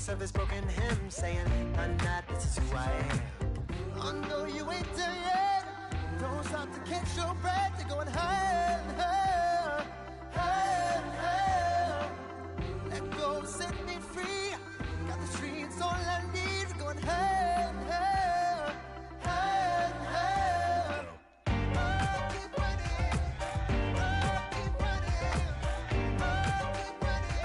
lyrics of his broken hymn saying, I'm not, this is who I am. I know you ain't there yet. Don't stop to catch your breath. You're going higher and higher, higher and higher. Let go, set me free. Got the streets all I need. We're going higher and higher, higher and higher. Oh, keep running. Oh, keep running. Oh, keep running.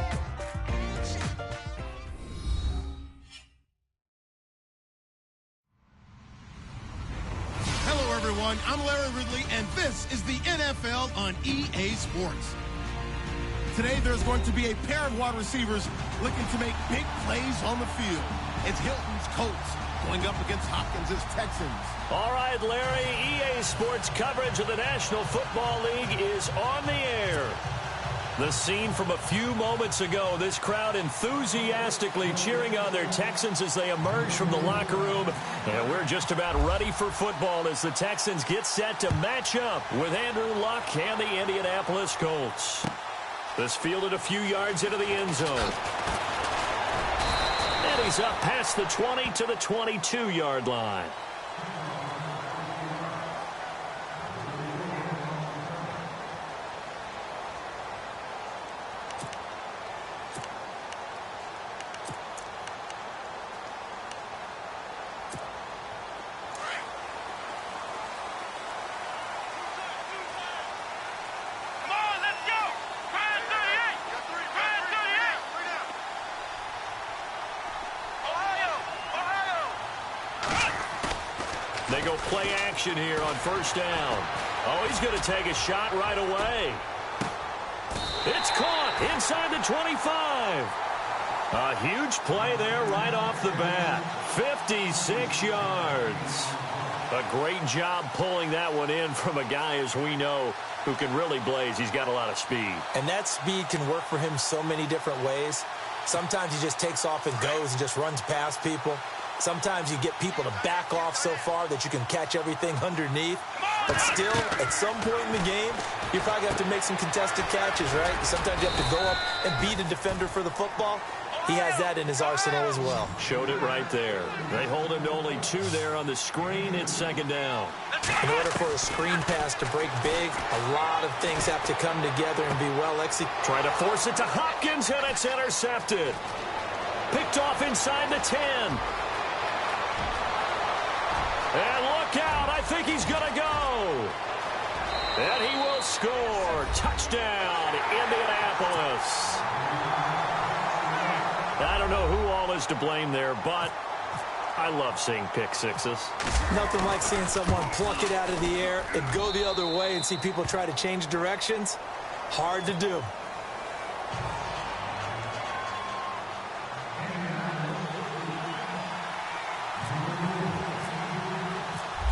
Hello, everyone. I'm Larry Ridley, and this is the NFL on EA Sports. Today, there's going to be a pair of wide receivers looking to make big plays on the field. It's Hilton's Colts going up against Hopkins' Texans. All right, Larry, EA Sports coverage of the National Football League is on the air. The scene from a few moments ago, this crowd enthusiastically cheering on their Texans as they emerge from the locker room. And we're just about ready for football as the Texans get set to match up with Andrew Luck and the Indianapolis Colts. This fielded a few yards into the end zone. And he's up past the 20 to the 22-yard line. They go play action here on first down. Oh, he's going to take a shot right away. It's caught inside the 25. A huge play there right off the bat. 56 yards. A great job pulling that one in from a guy, as we know, who can really blaze. He's got a lot of speed. And that speed can work for him so many different ways. Sometimes he just takes off and goes and just runs past people. Sometimes you get people to back off so far that you can catch everything underneath. But still, at some point in the game, you probably have to make some contested catches, right? Sometimes you have to go up and beat a defender for the football. He has that in his arsenal as well. Showed it right there. They hold him to only 2 there on the screen. It's second down. In order for a screen pass to break big, a lot of things have to come together and be well executed. Try to force it to Hopkins, and it's intercepted. Picked off inside the 10. And look out, I think he's going to go. And he will score. Touchdown, Indianapolis. I don't know who all is to blame there, but I love seeing pick sixes. Nothing like seeing someone pluck it out of the air and go the other way and see people try to change directions. Hard to do.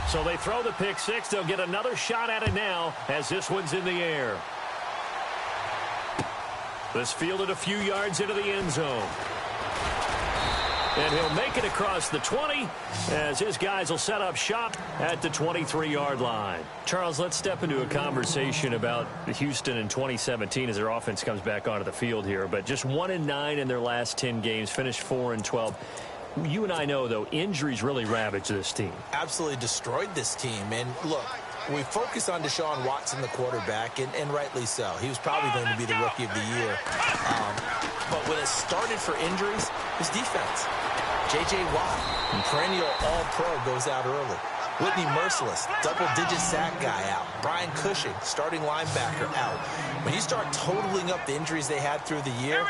So they throw the pick six. They'll get another shot at it now as this one's in the air. This fielded a few yards into the end zone. And he'll make it across the 20 as his guys will set up shop at the 23-yard line. Charles, let's step into a conversation about Houston in 2017 as their offense comes back onto the field here. But just 1-9 in their last 10 games, finished 4-12. You and I know, though, injuries really ravaged this team. Absolutely destroyed this team. And look, we focus on Deshaun Watson, the quarterback, and rightly so. He was probably going to be the rookie of the year. But when it started for injuries, it was defense. J.J. Watt, perennial all-pro, goes out early. Whitney Merciless, double-digit sack guy out. Brian Cushing, starting linebacker, out. When you start totaling up the injuries they had through the year,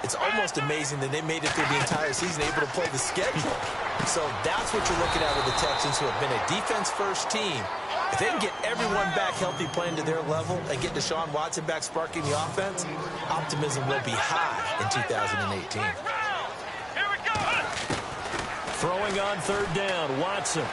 it's almost amazing that they made it through the entire season able to play the schedule. So that's what you're looking at with the Texans, who have been a defense-first team. If they can get everyone back healthy, playing to their level, and get Deshaun Watson back sparking the offense, optimism will be high in 2018. Throwing on third down, Watson.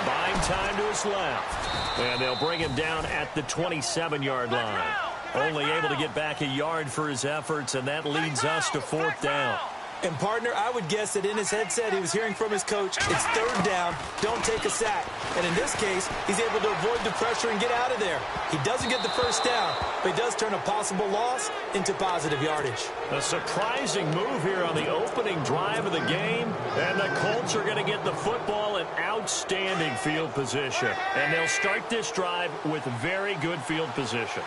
Buying time to his left. And they'll bring him down at the 27-yard line. Only able to get back a yard for his efforts, and that leads us to fourth down. And, partner, I would guess that in his headset he was hearing from his coach, it's third down, don't take a sack. And in this case, he's able to avoid the pressure and get out of there. He doesn't get the first down, but he does turn a possible loss into positive yardage. A surprising move here on the opening drive of the game. And the Colts are going to get the football in outstanding field position. And they'll start this drive with very good field position.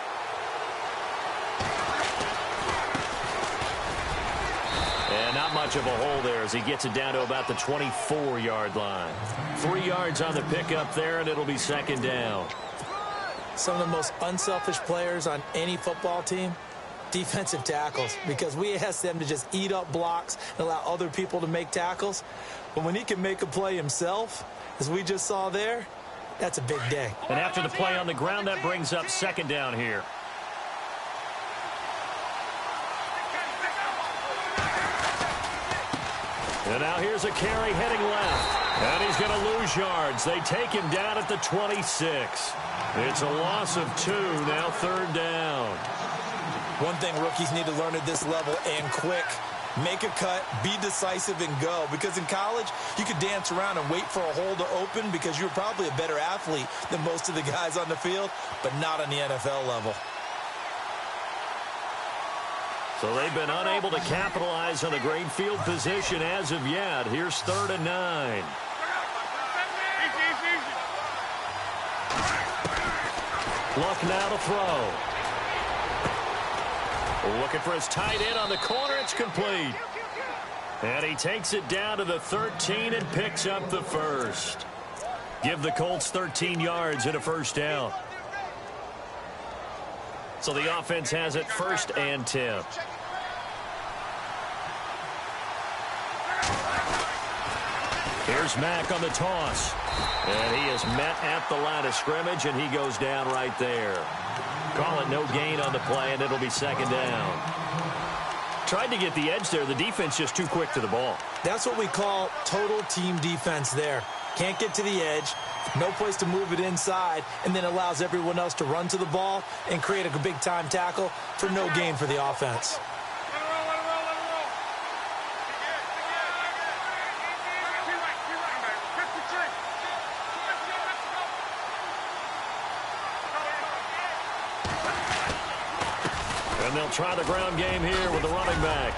And not much of a hole there as he gets it down to about the 24-yard line. 3 yards on the pickup there, and it'll be second down. Some of the most unselfish players on any football team, defensive tackles, because we ask them to just eat up blocks and allow other people to make tackles. But when he can make a play himself, as we just saw there, that's a big day. And after the play on the ground, that brings up second down here. And now here's a carry heading left. And he's going to lose yards. They take him down at the 26. It's a loss of 2, now third down. One thing rookies need to learn at this level, and quick, make a cut, be decisive, and go. Because in college, you could dance around and wait for a hole to open because you're probably a better athlete than most of the guys on the field, but not on the NFL level. So they've been unable to capitalize on the great field position as of yet. Here's 3rd and 9. Luck now to throw. Looking for his tight end on the corner. It's complete. And he takes it down to the 13 and picks up the first. Give the Colts 13 yards and a first down. So the offense has it 1st and 10. Here's Mack on the toss. And he is met at the line of scrimmage, and he goes down right there. Call it no gain on the play, and it'll be second down. Tried to get the edge there. The defense just too quick to the ball. That's what we call total team defense there. Can't get to the edge, no place to move it inside, and then allows everyone else to run to the ball and create a big-time tackle for no gain for the offense. And they'll try the ground game here with the running back.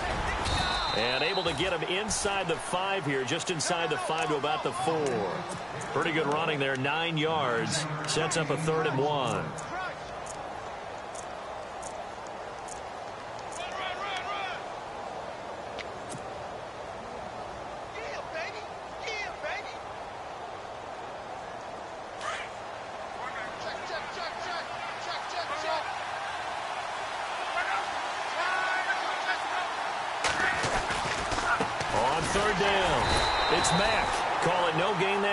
And able to get him inside the 5 here, just inside the 5 to about the 4. Pretty good running there, 9 yards. Sets up a 3rd and 1.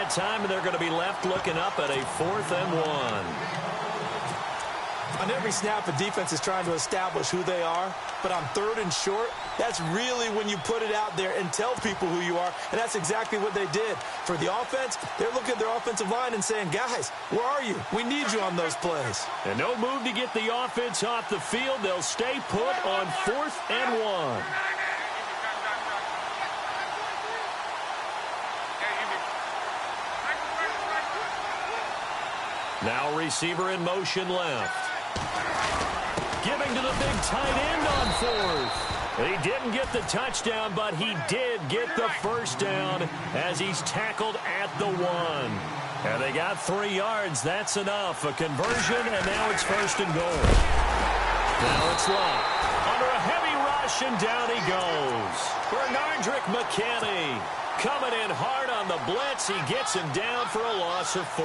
Time, and they're going to be left looking up at a 4th and 1. On every snap, a defense is trying to establish who they are, but on 3rd and short, that's really when you put it out there and tell people who you are, and that's exactly what they did. For the offense, they're looking at their offensive line and saying, guys, where are you? We need you on those plays. And no move to get the offense off the field. They'll stay put on 4th and 1. Now receiver in motion left. Giving to the big tight end on 4th. He didn't get the touchdown, but he did get the first down as he's tackled at the 1. And they got 3 yards. That's enough. A conversion, and now it's 1st and goal. Now it's Luck. Under a heavy rush, and down he goes. Bernardrick McKinney coming in hard on the blitz. He gets him down for a loss of 4.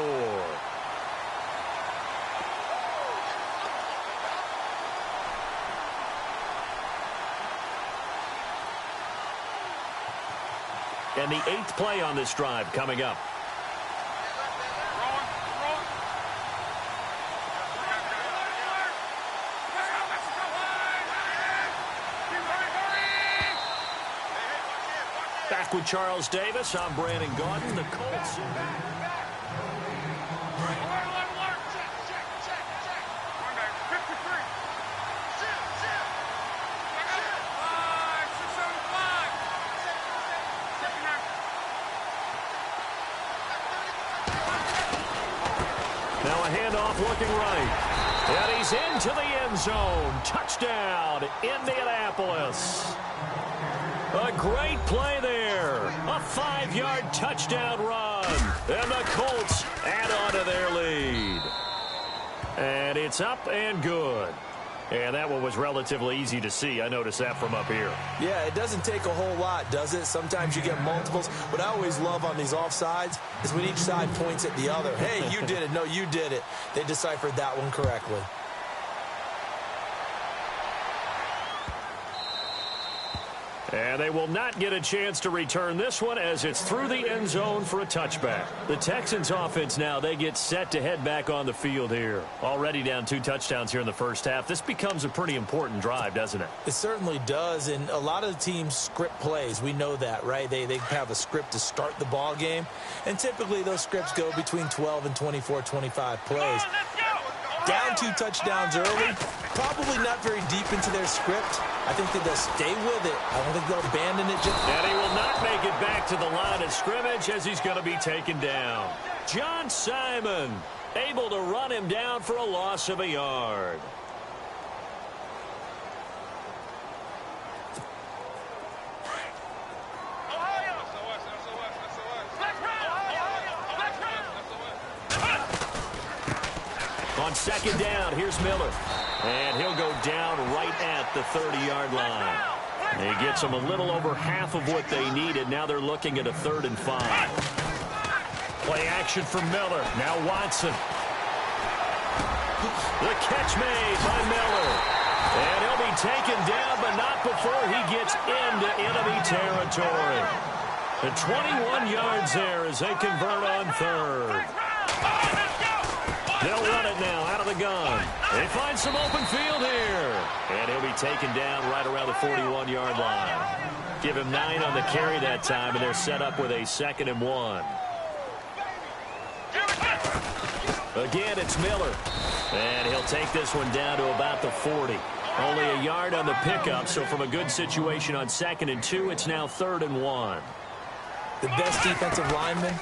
And the 8th play on this drive coming up. Back with Charles Davis. I'm Brandon Gaudin. The Colts. handoff looking right. And he's into the end zone. Touchdown, Indianapolis. A great play there. A 5-yard touchdown run. And the Colts add on to their lead. And it's up and good. And that one was relatively easy to see. I noticed that from up here. Yeah, it doesn't take a whole lot, does it? Sometimes you get multiples. What I always love on these offsides is when each side points at the other. Hey, you did it. No, you did it. They deciphered that one correctly. And they will not get a chance to return this one as it's through the end zone for a touchback. The Texans offense now, they get set to head back on the field here. Already down 2 touchdowns here in the first half. This becomes a pretty important drive, doesn't it? It certainly does, and a lot of the teams script plays. We know that, right? They have a script to start the ball game, and typically those scripts go between 12 and 24, 25 plays. Down 2 touchdowns early, probably not very deep into their script. I think that they'll stay with it. I don't think they'll abandon it. And he will not make it back to the line of scrimmage as he's going to be taken down. John Simon able to run him down for a loss of a yard. On second down, here's Miller. And he'll go down right at the 30-yard line. He gets them a little over half of what they needed. Now they're looking at a 3rd and 5. Play action for Miller. Now Watson. The catch made by Miller. And he'll be taken down, but not before he gets into enemy territory. The 21 yards there as they convert on 3rd. They'll run it now out of the gun. They find some open field here. And he'll be taken down right around the 41-yard line. Give him 9 on the carry that time, and they're set up with a 2nd and 1. Again, it's Miller. And he'll take this one down to about the 40. Only a yard on the pickup, so from a good situation on 2nd and 2, it's now 3rd and 1. The best defensive linemen,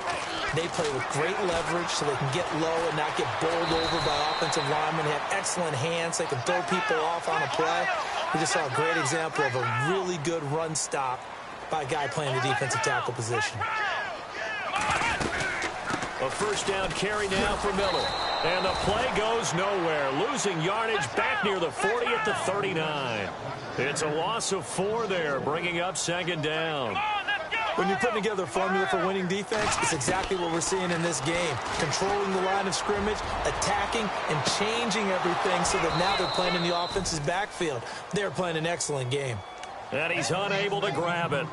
they play with great leverage so they can get low and not get bowled over by offensive linemen. They have excellent hands. They can throw people off on a play. We just saw a great example of a really good run stop by a guy playing the defensive tackle position. A first down carry now for Miller. And the play goes nowhere. Losing yardage back near the 40 at the 39. It's a loss of 4 there, bringing up 2nd down. When you're putting together a formula for winning defense, it's exactly what we're seeing in this game. Controlling the line of scrimmage, attacking, and changing everything so that now they're playing in the offense's backfield. They're playing an excellent game. And he's unable to grab it.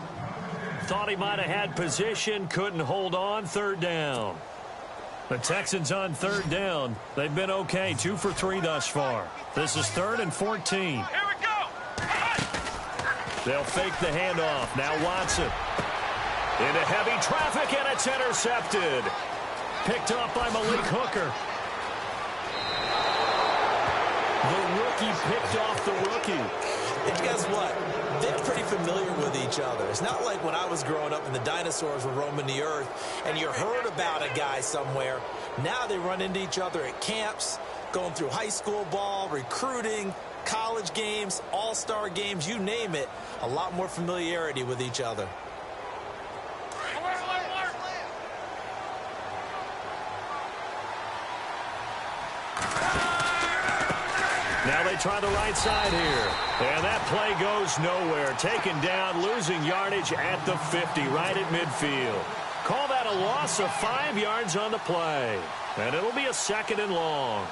Thought he might have had position, couldn't hold on, 3rd down. The Texans on 3rd down. They've been okay, 2 for 3 thus far. This is 3rd and 14. Here we go. They'll fake the handoff. Now Watson. Into heavy traffic, and it's intercepted. Picked up by Malik Hooker. The rookie picked off the rookie. And guess what? They're pretty familiar with each other. It's not like when I was growing up and the dinosaurs were roaming the earth and you heard about a guy somewhere. Now they run into each other at camps, going through high school ball, recruiting, college games, all-star games, you name it. A lot more familiarity with each other. Now they try the right side here. And that play goes nowhere. Taken down, losing yardage at the 50, right at midfield. Call that a loss of 5 yards on the play. And it'll be a 2nd and long.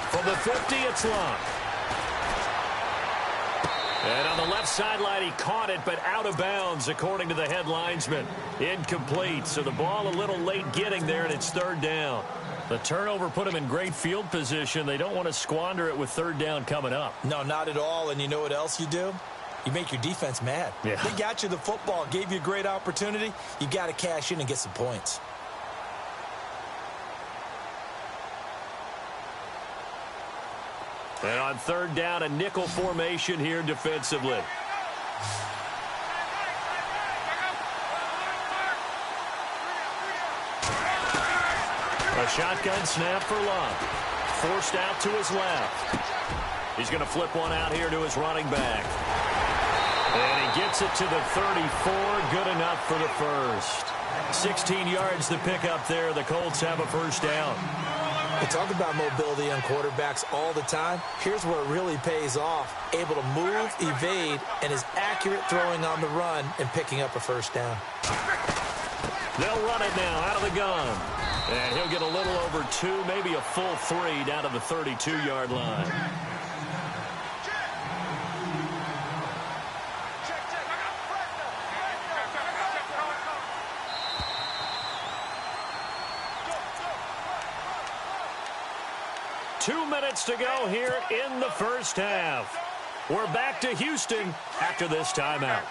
From the 50, it's Locke. And on the left sideline, he caught it, but out of bounds, according to the head linesman. Incomplete, so the ball a little late getting there, and it's 3rd down. The turnover put him in great field position. They don't want to squander it with 3rd down coming up. No, not at all, and you know what else you do? You make your defense mad. Yeah. They got you the football, gave you a great opportunity. You got to cash in and get some points. And on third down, a nickel formation here defensively. A shotgun snap for Love. Forced out to his left. He's going to flip one out here to his running back. And he gets it to the 34. Good enough for the first. 16 yards to pick up there. The Colts have a first down. We talk about mobility on quarterbacks all the time. Here's where it really pays off. Able to move, evade, and is accurate throwing on the run and picking up a first down. They'll run it now out of the gun. And he'll get a little over 2, maybe a full 3 down to the 32-yard line. Two minutes to go here in the first half. We're back to Houston after this timeout.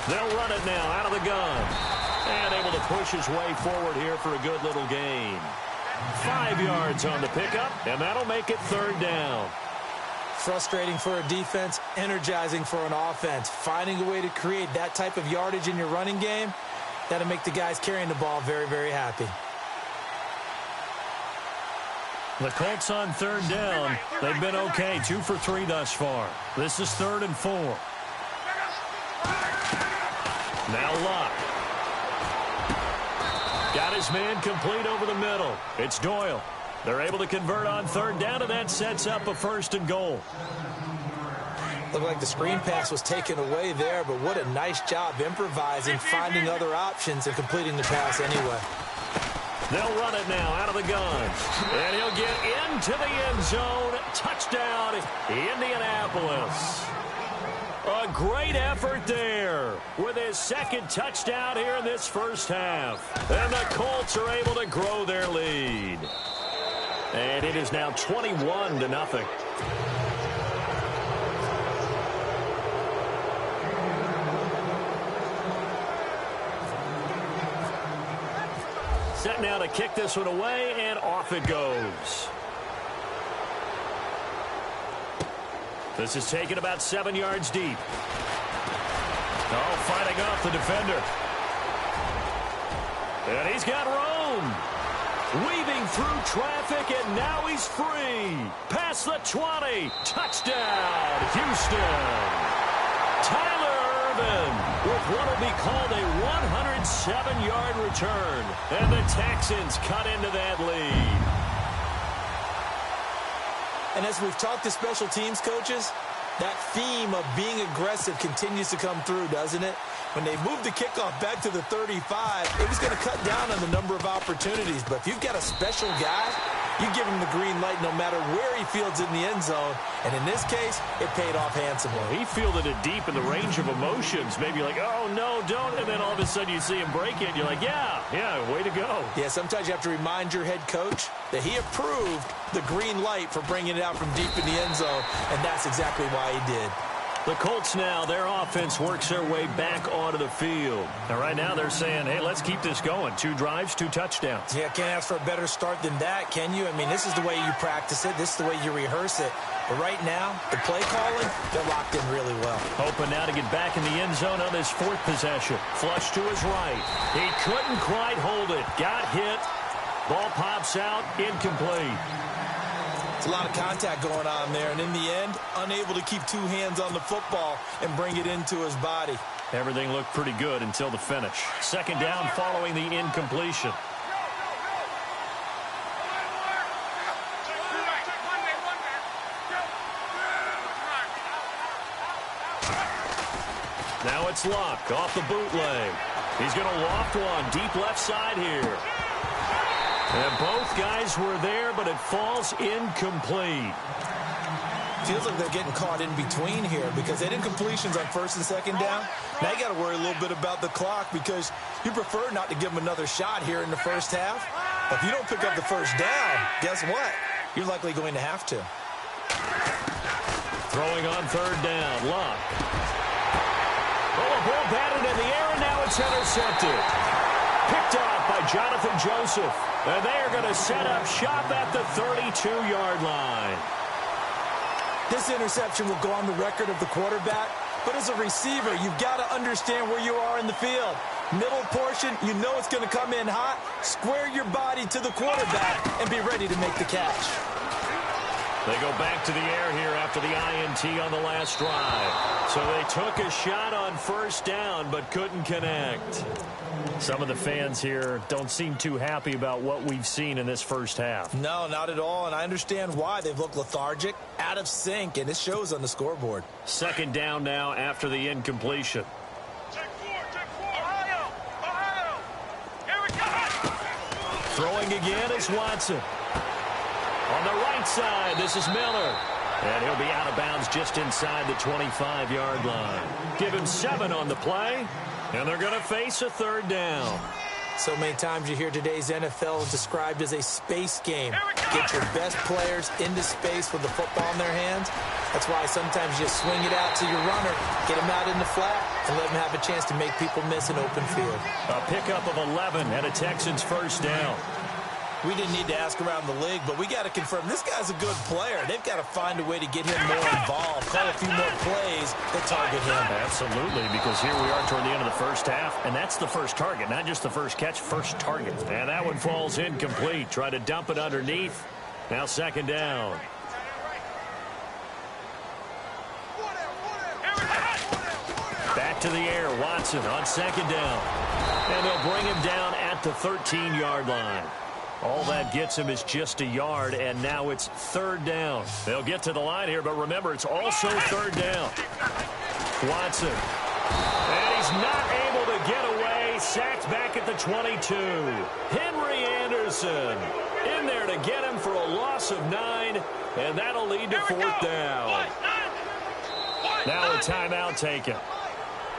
They'll run it now out of the gun. And able to push his way forward here for a good little gain. 5 yards on the pickup, and that'll make it third down. Frustrating for a defense, energizing for an offense. Finding a way to create that type of yardage in your running game, that'll make the guys carrying the ball very, very happy. The Colts on third down. They've been okay, 2 for 3 thus far. This is 3rd and 4. Now Locke. Got his man complete over the middle. It's Doyle. They're able to convert on third down, and that sets up a 1st and goal. Looked like the screen pass was taken away there, but what a nice job improvising, finding other options, and completing the pass anyway. They'll run it now out of the gun. And he'll get into the end zone. Touchdown, Indianapolis. A great effort there with his 2nd touchdown here in this first half. And the Colts are able to grow their lead. And it is now 21-0. Set now to kick this one away, and off it goes. This is taken about 7 yards deep. Oh, fighting off the defender. And he's got room. Weaving through traffic, and now he's free. Past the 20. Touchdown, Houston. Tyler Ervin with what will be called a 107-yard return. And the Texans cut into that lead. And as we've talked to special teams coaches, that theme of being aggressive continues to come through, doesn't it? When they moved the kickoff back to the 35, it was going to cut down on the number of opportunities. But if you've got a special guy, you give him the green light no matter where he fields in the end zone. And in this case, it paid off handsomely. He fielded it deep in the range of emotions. Maybe like, oh, no, don't. And then all of a sudden you see him break it. And you're like, yeah, way to go. Yeah, sometimes you have to remind your head coach that he approved the green light for bringing it out from deep in the end zone. And that's exactly why he did. The Colts now, their offense works their way back onto the field. And right now they're saying, hey, let's keep this going. 2 drives, 2 touchdowns. Yeah, can't ask for a better start than that, can you? I mean, this is the way you practice it. This is the way you rehearse it. But right now, the play calling, they're locked in really well. Hoping now to get back in the end zone on his 4th possession. Flush to his right. He couldn't quite hold it. Got hit. Ball pops out. Incomplete. It's a lot of contact going on there, and in the end, unable to keep 2 hands on the football and bring it into his body. Everything looked pretty good until the finish. 2nd down following the incompletion. Now it's Locke off the bootleg. He's going to loft one deep left side here. And both guys were there, but it falls incomplete. Feels like they're getting caught in between here because they did completions on 1st and 2nd down. Now you got to worry a little bit about the clock because you prefer not to give them another shot here in the first half. If you don't pick up the first down, guess what? You're likely going to have to. Throwing on 3rd down, Locke. Oh, a ball batted in the air, and now it's intercepted. Picked off by Jonathan Joseph. And they are going to set up shop at the 32-yard line. This interception will go on the record of the quarterback, but as a receiver, you've got to understand where you are in the field. Middle portion, you know it's going to come in hot. Square your body to the quarterback and be ready to make the catch. They go back to the air here after the INT on the last drive. So they took a shot on first down but couldn't connect. Some of the fans here don't seem too happy about what we've seen in this first half. No, not at all, and I understand why. They've looked lethargic, out of sync, and it shows on the scoreboard. Second down now after the incompletion. Here we go. Throwing again is Watson. On the right side, this is Miller. And he'll be out of bounds just inside the 25-yard line. Give him 7 on the play, and they're going to face a third down. So many times you hear today's NFL described as a space game. Get your best players into space with the football in their hands. That's why sometimes you swing it out to your runner, get him out in the flat, and let him have a chance to make people miss an open field. A pickup of 11 and a Texans first down. We didn't need to ask around the league, but we got to confirm this guy's a good player. They've got to find a way to get him more involved, call a few more plays that target him. Absolutely, because here we are toward the end of the first half, and that's the first target, not just the first catch, first target. And that one falls incomplete. Try to dump it underneath. Now second down. Back to the air, Watson on second down. And they'll bring him down at the 13-yard line. All that gets him is just a yard, and now it's third down. They'll get to the line here, but remember, it's also third down. Watson. And he's not able to get away. Sacked back at the 22. Henry Anderson in there to get him for a loss of 9, and that'll lead to fourth down. Now a timeout taken.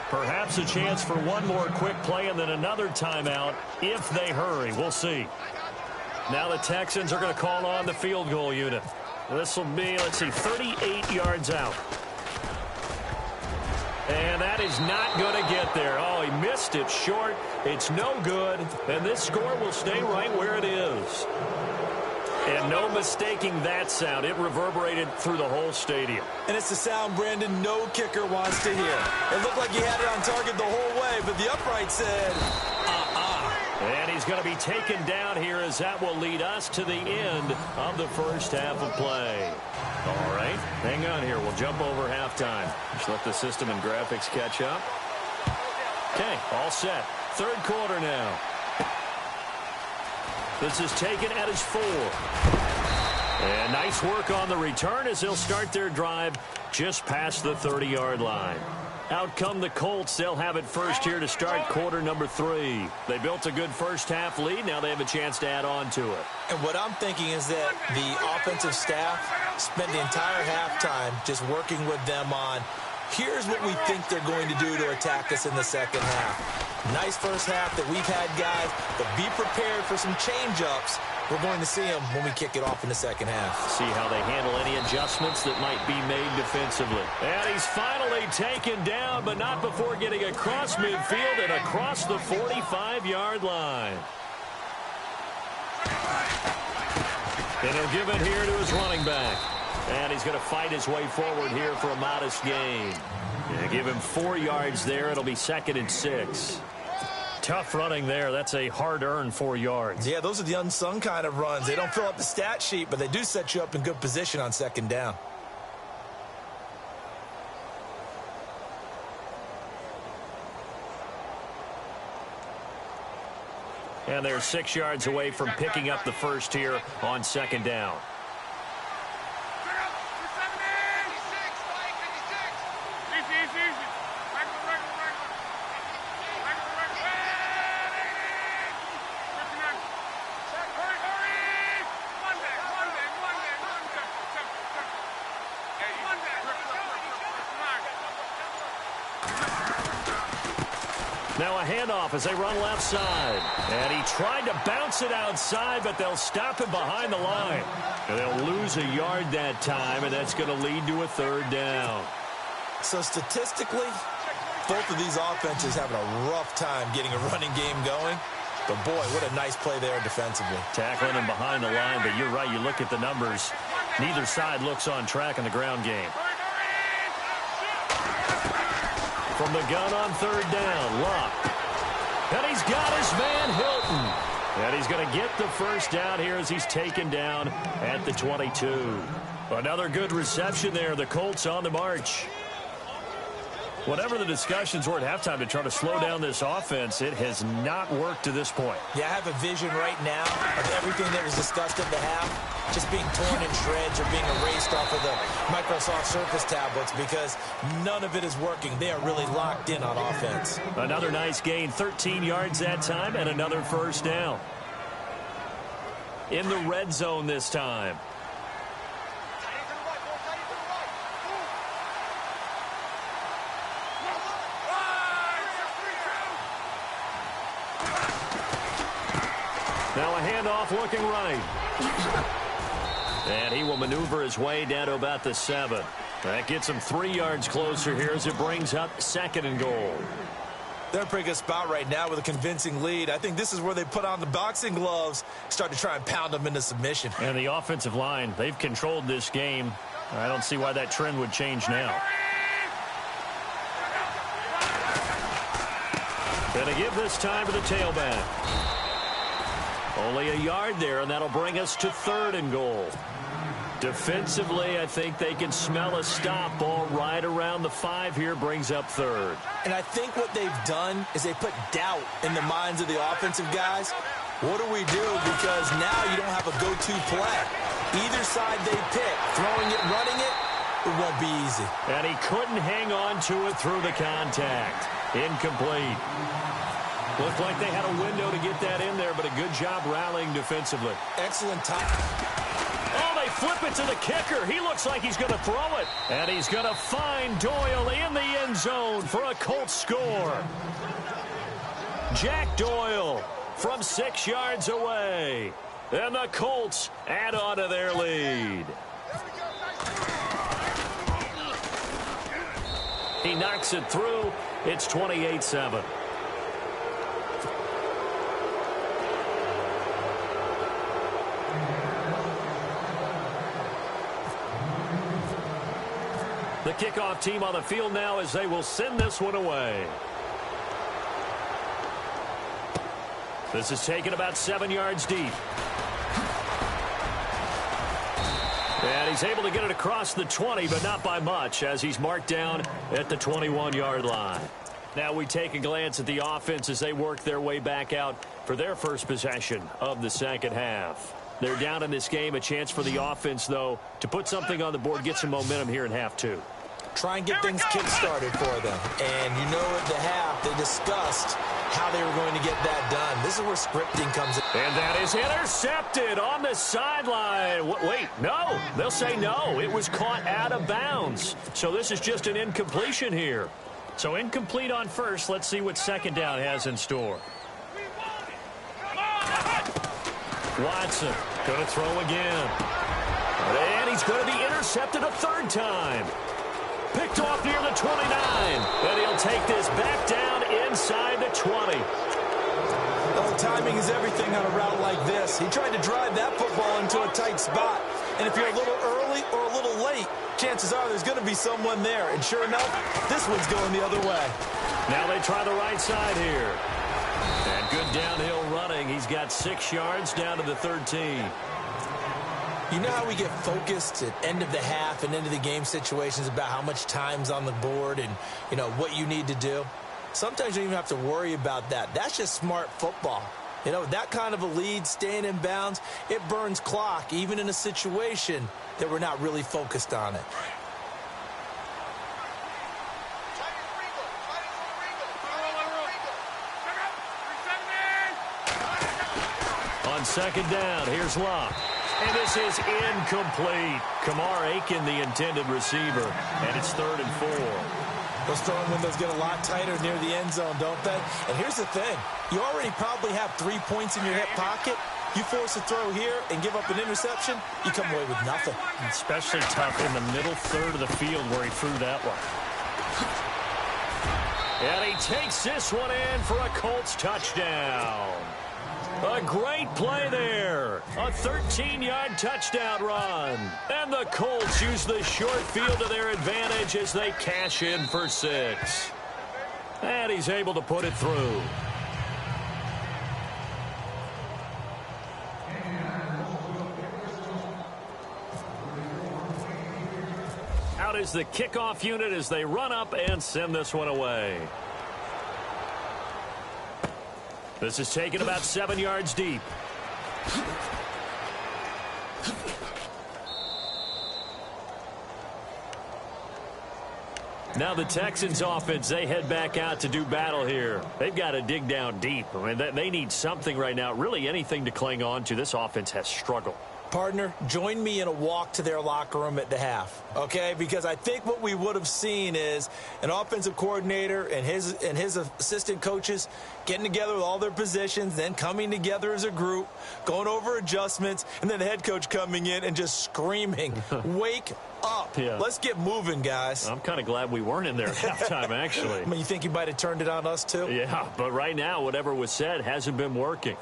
Perhaps a chance for one more quick play and then another timeout if they hurry. We'll see. Now the Texans are going to call on the field goal unit. This will be, 38 yards out. And that is not going to get there. Oh, he missed it short. It's no good. And this score will stay right where it is. And no mistaking that sound. It reverberated through the whole stadium. And it's the sound Brandon no kicker wants to hear. It looked like he had it on target the whole way, but the upright said, And he's going to be taken down here as that will lead us to the end of the first half of play. All right, hang on here. We'll jump over halftime. Just let the system and graphics catch up. Okay, all set. Third quarter now. This is taken at his 4. And nice work on the return as they'll start their drive just past the 30-yard line. Out come the Colts. They'll have it first here to start quarter number 3. They built a good first half lead. Now they have a chance to add on to it. And what I'm thinking is that the offensive staff spent the entire halftime just working with them on, here's what we think they're going to do to attack us in the second half. Nice first half that we've had, guys, but be prepared for some change-ups. We're going to see them when we kick it off in the second half. See how they handle any adjustments that might be made defensively. And he's finally taken down, but not before getting across midfield and across the 45-yard line. And he'll give it here to his running back. And he's going to fight his way forward here for a modest gain. Yeah, give him 4 yards there. It'll be 2nd and 6. Tough running there. That's a hard-earned 4 yards. Yeah, those are the unsung kind of runs. They don't fill up the stat sheet, but they do set you up in good position on second down. And they're 6 yards away from picking up the first here on second down. Now a handoff as they run left side. And he tried to bounce it outside, but they'll stop him behind the line. And they'll lose a yard that time, and that's going to lead to a third down. So statistically, both of these offenses having a rough time getting a running game going. But, boy, what a nice play there defensively. Tackling him behind the line, but you're right. You look at the numbers. Neither side looks on track in the ground game. From the gun on third down, Luck. And he's got his man Hilton. And he's going to get the first down here as he's taken down at the 22. Another good reception there. The Colts on the march. Whatever the discussions were at halftime to try to slow down this offense, it has not worked to this point. Yeah, I have a vision right now of everything that was discussed at the half just being torn in shreds or being erased off of the Microsoft Surface tablets because none of it is working. They are really locked in on offense. Another nice gain, 13 yards that time, and another first down. In the red zone this time. Now a handoff looking right. And he will maneuver his way down to about the 7. That gets him 3 yards closer here as it brings up 2nd and goal. They're in a pretty good spot right now with a convincing lead. I think this is where they put on the boxing gloves, start to try and pound them into submission. And the offensive line, they've controlled this game. I don't see why that trend would change now. Going to give this time to the tailback. Only a yard there, and that'll bring us to 3rd and goal. Defensively, I think they can smell a stop. Ball right around the 5 here, brings up 3rd. And I think what they've done is they put doubt in the minds of the offensive guys. What do we do? Because now you don't have a go-to play. Either side they pick, throwing it, running it, it won't be easy. And he couldn't hang on to it through the contact. Incomplete. Looked like they had a window to get that in there, but a good job rallying defensively. Excellent time. Oh, they flip it to the kicker. He looks like he's going to throw it. And he's going to find Doyle in the end zone for a Colts score. Jack Doyle from 6 yards away. And the Colts add on to their lead. He knocks it through. It's 28-7. The kickoff team on the field now as they will send this one away. This is taken about 7 yards deep. And he's able to get it across the 20, but not by much, as he's marked down at the 21-yard line. Now we take a glance at the offense as they work their way back out for their first possession of the second half. They're down in this game. A chance for the offense, though, to put something on the board, get some momentum here in half 2. Try and get things kick-started for them. And you know at the half, they discussed how they were going to get that done. This is where scripting comes in. And that is intercepted on the sideline. Wait, no. They'll say no. It was caught out of bounds. So this is just an incompletion here. So incomplete on first. Let's see what second down has in store. Watson going to throw again. And he's going to be intercepted a 3rd time. Picked off near the 29. And he'll take this back down inside the 20. Oh, timing is everything on a route like this. He tried to drive that football into a tight spot. And if you're a little early or a little late, chances are there's going to be someone there. And sure enough, this one's going the other way. Now they try the right side here. And good downhill running. He's got 6 yards down to the 13. You know how we get focused at end of the half and into the game situations about how much time's on the board and, you know, what you need to do? Sometimes you don't even have to worry about that. That's just smart football. You know, that kind of a lead, staying in bounds, it burns clock, even in a situation that we're not really focused on it. On second down, here's Locke. And this is incomplete. Kamar Aiken, the intended receiver. And it's 3rd and 4. Those throwing windows get a lot tighter near the end zone, don't they? And here's the thing. You already probably have 3 points in your hip pocket. You force a throw here and give up an interception, you come away with nothing. Especially tough in the middle 3rd of the field where he threw that one. And he takes this one in for a Colts touchdown. A great play there. A 13-yard touchdown run. And the Colts use the short field to their advantage as they cash in for 6. And he's able to put it through. Out is the kickoff unit as they run up and send this one away. This is taken about 7 yards deep. Now the Texans offense, they head back out to do battle here. They've got to dig down deep. I mean, they need something right now, really anything to cling on to. This offense has struggled. Partner, join me in a walk to their locker room at the half, okay? Because I think what we would have seen is an offensive coordinator and his assistant coaches getting together with all their positions, then coming together as a group, going over adjustments, and then the head coach coming in and just screaming, wake up. Yeah. Let's get moving, guys. I'm kind of glad we weren't in there at halftime, actually. I mean, you think he might have turned it on us, too? Yeah, but right now, whatever was said hasn't been working.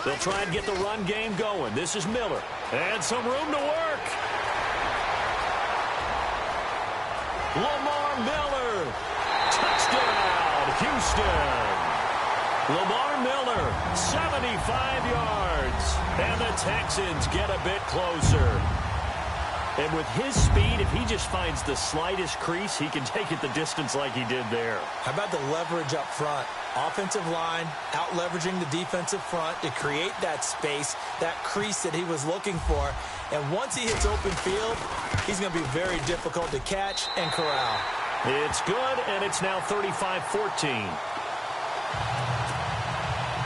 They'll try and get the run game going. This is Miller. And some room to work. Lamar Miller. Touchdown, Houston. Lamar Miller, 75 yards. And the Texans get a bit closer. And with his speed, if he just finds the slightest crease, he can take it the distance like he did there. How about the leverage up front? Offensive line out-leveraging the defensive front to create that space, that crease that he was looking for. And once he hits open field, he's going to be very difficult to catch and corral. It's good, and it's now 35-14.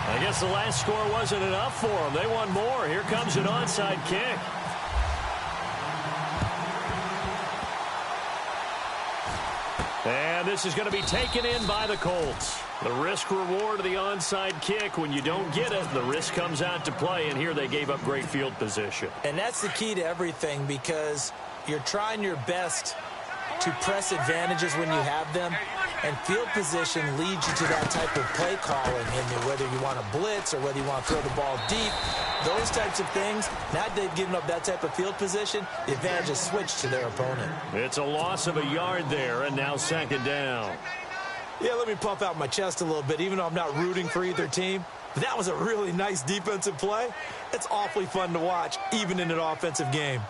I guess the last score wasn't enough for them. They won more. Here comes an onside kick. And this is going to be taken in by the Colts. The risk-reward of the onside kick, when you don't get it, the risk comes out to play, and here they gave up great field position. And that's the key to everything, because you're trying your best to press advantages when you have them, and field position leads you to that type of play calling, and whether you want to blitz or whether you want to throw the ball deep, those types of things. Now that they've given up that type of field position, the advantage is switched to their opponent. It's a loss of a yard there, and now second down. Yeah, let me puff out my chest a little bit, even though I'm not rooting for either team. But that was a really nice defensive play. It's awfully fun to watch, even in an offensive game.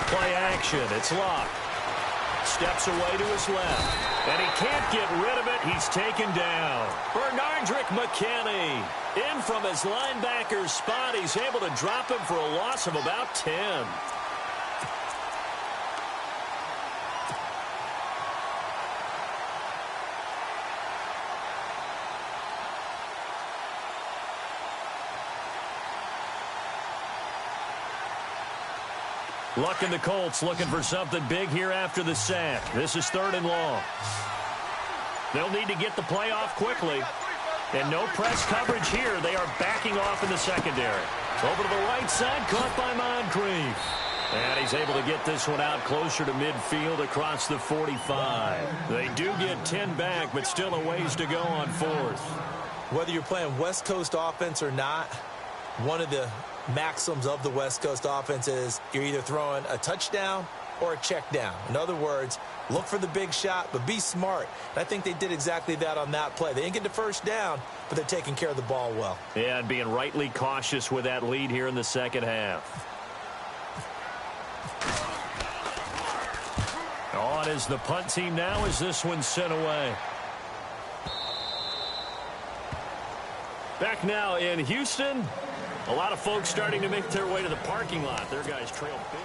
Play action. It's Locke. Steps away to his left. And he can't get rid of it. He's taken down. Bernardrick McKinney in from his linebacker's spot. He's able to drop him for a loss of about 10. Luck and the Colts looking for something big here after the sack. This is 3rd and long. They'll need to get the play off quickly. And no press coverage here. They are backing off in the secondary. Over to the right side, caught by Moncrief. And he's able to get this one out closer to midfield across the 45. They do get 10 back, but still a ways to go on 4th. Whether you're playing West Coast offense or not, one of the maxims of the West Coast offense is you're either throwing a touchdown or a check down. In other words, look for the big shot, but be smart. And I think they did exactly that on that play. They didn't get the first down, but they're taking care of the ball well. Yeah, and being rightly cautious with that lead here in the second half. On is the punt team now as this one's sent away. Back now in Houston. A lot of folks starting to make their way to the parking lot. Their guys trail big.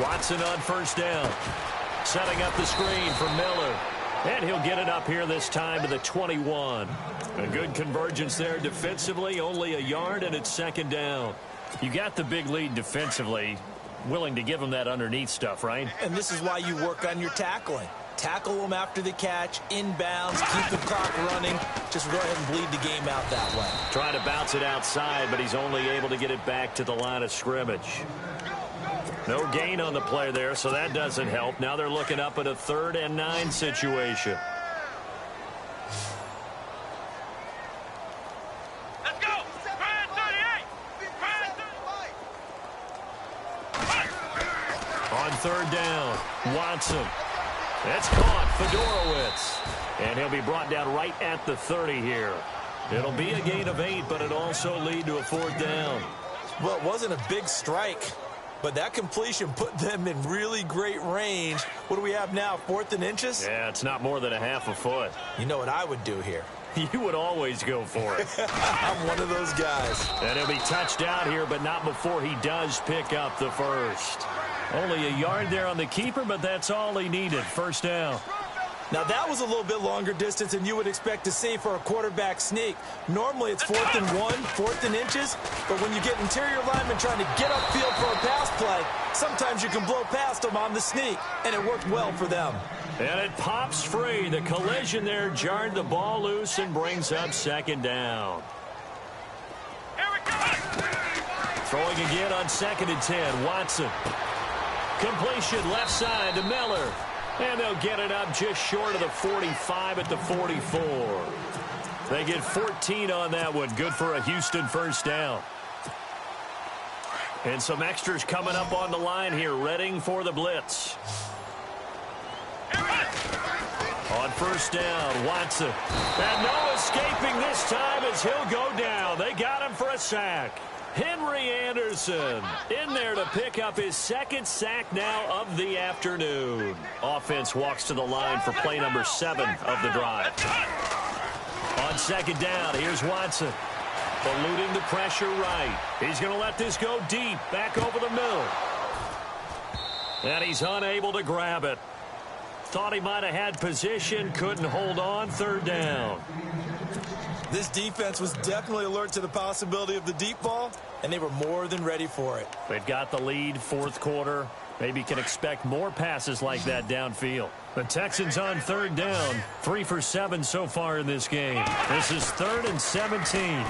Watson on first down. Setting up the screen for Miller. And he'll get it up here this time to the 21. A good convergence there defensively. Only a yard, and it's second down. You got the big lead defensively. Willing to give them that underneath stuff, right? And this is why you work on your tackling. Tackle them after the catch, inbounds, keep the clock running. Just go ahead and bleed the game out that way. Trying to bounce it outside, but he's only able to get it back to the line of scrimmage. No gain on the play there, so that doesn't help. Now they're looking up at a 3rd and 9 situation. Let's go. Grand 38. Grand 35. On 3rd down, Watson. That's caught, Fedorowicz. And he'll be brought down right at the 30 here. It'll be a gain of 8, but it'll also lead to a 4th down. Well, it wasn't a big strike, but that completion put them in really great range. What do we have now, 4th and inches? Yeah, it's not more than a half a foot. You know what I would do here? You would always go for it. I'm one of those guys. And he'll be touched out here, but not before he does pick up the first. Only a yard there on the keeper, but that's all he needed. First down. Now, that was a little bit longer distance than you would expect to see for a quarterback sneak. Normally, it's 4th and 1, 4th and inches. But when you get interior linemen trying to get upfield for a pass play, sometimes you can blow past them on the sneak, and it worked well for them. And it pops free. The collision there jarred the ball loose and brings up second down. Here we go. Throwing again on 2nd and 10. Watson. Completion left side to Miller. And they'll get it up just short of the 45 at the 44. They get 14 on that one. Good for a Houston first down. And some extras coming up on the line here, readying for the blitz. On first down, Watson. And no escaping this time as he'll go down. They got him for a sack. Henry Anderson in there to pick up his 2nd sack now of the afternoon. Offense walks to the line for play number 7 of the drive. On 2nd down, here's Watson. Eluding the pressure right. He's going to let this go deep, back over the middle. And he's unable to grab it. Thought he might have had position, couldn't hold on. 3rd down. This defense was definitely alert to the possibility of the deep ball, and they were more than ready for it. They've got the lead, 4th quarter. Maybe can expect more passes like that downfield. The Texans on 3rd down, 3 for 7 so far in this game. This is 3rd and 17.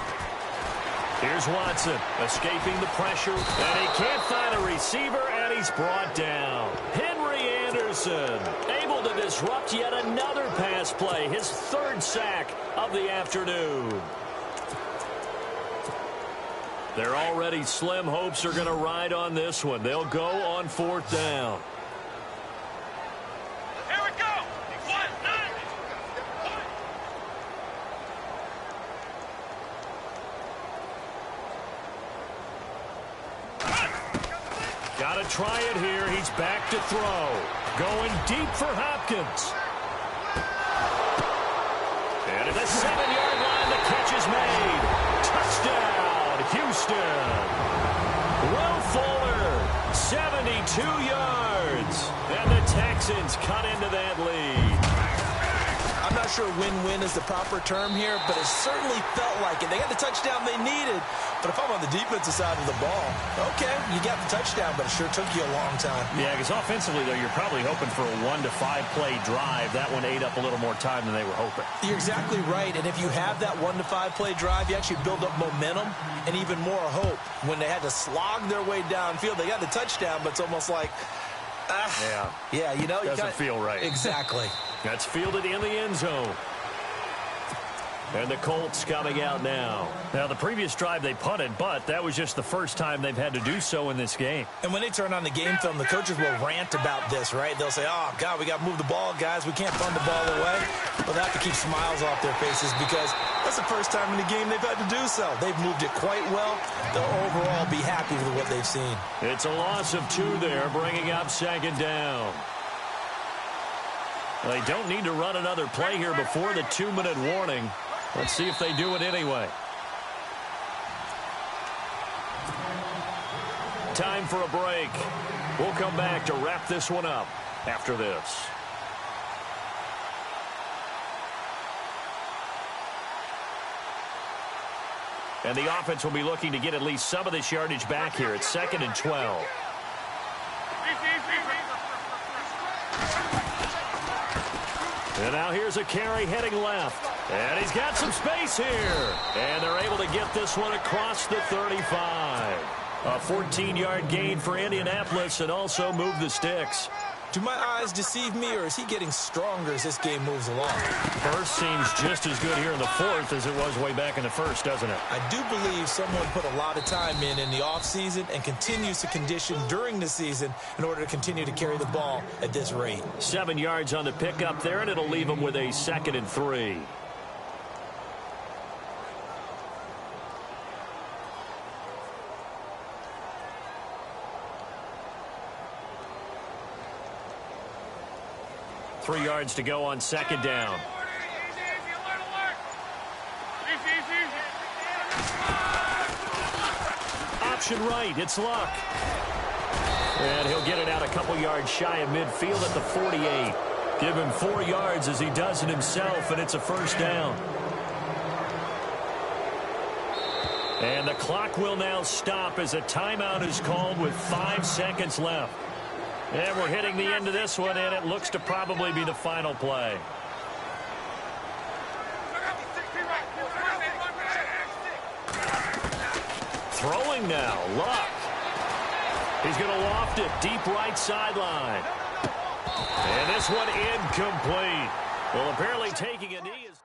Here's Watson, escaping the pressure, and he can't find a receiver, and he's brought down. Henry Anderson, able to disrupt yet another pass play, his 3rd sack of the afternoon. Their already slim hopes are going to ride on this one. They'll go on 4th down. Here we go. 1-9. Got to try it here. He's back to throw. Going deep for Hopkins. And at the 7-yard line, the catch is made. Touchdown, Houston. Will Fuller, 72 yards. And the Texans cut into that lead. I'm not sure win-win is the proper term here, but it certainly felt like it. They got the touchdown they needed, but if I'm on the defensive side of the ball, okay, you got the touchdown, but it sure took you a long time. Yeah, because offensively, though, you're probably hoping for a 1 to 5 play drive. That one ate up a little more time than they were hoping. You're exactly right, and if you have that 1 to 5 play drive, you actually build up momentum and even more hope. When they had to slog their way downfield, they got the touchdown, but it's almost like, yeah, you know, doesn't feel right. Exactly. That's fielded in the end zone. And the Colts coming out now. Now, the previous drive they punted, but that was just the first time they've had to do so in this game. And when they turn on the game film, the coaches will rant about this, right? They'll say, oh, God, we got to move the ball, guys. We can't punt the ball away. But they have to keep smiles off their faces because that's the first time in the game they've had to do so. They've moved it quite well. They'll overall be happy with what they've seen. It's a loss of 2 there, bringing up 2nd down. They don't need to run another play here before the 2-minute warning. Let's see if they do it anyway. Time for a break. We'll come back to wrap this one up after this. And the offense will be looking to get at least some of this yardage back here. It's 2nd and 12. And now here's a carry heading left. And he's got some space here. And they're able to get this one across the 35. A 14-yard gain for Indianapolis and also move the sticks. Do my eyes deceive me, or is he getting stronger as this game moves along? First seems just as good here in the fourth as it was way back in the first, doesn't it? I do believe someone put a lot of time in the offseason and continues to condition during the season in order to continue to carry the ball at this rate. 7 yards on the pickup there, and it'll leave him with a 2nd and 3. Three yards to go on 2nd down. Option right, it's Luck. And he'll get it out a couple yards shy of midfield at the 48. Give him 4 yards as he does it himself, and it's a 1st down. And the clock will now stop as a timeout is called with 5 seconds left. And we're hitting the end of this one, and it looks to probably be the final play. Throwing now, Luck. He's going to loft it deep right sideline. And this one incomplete. Well, apparently taking a knee is...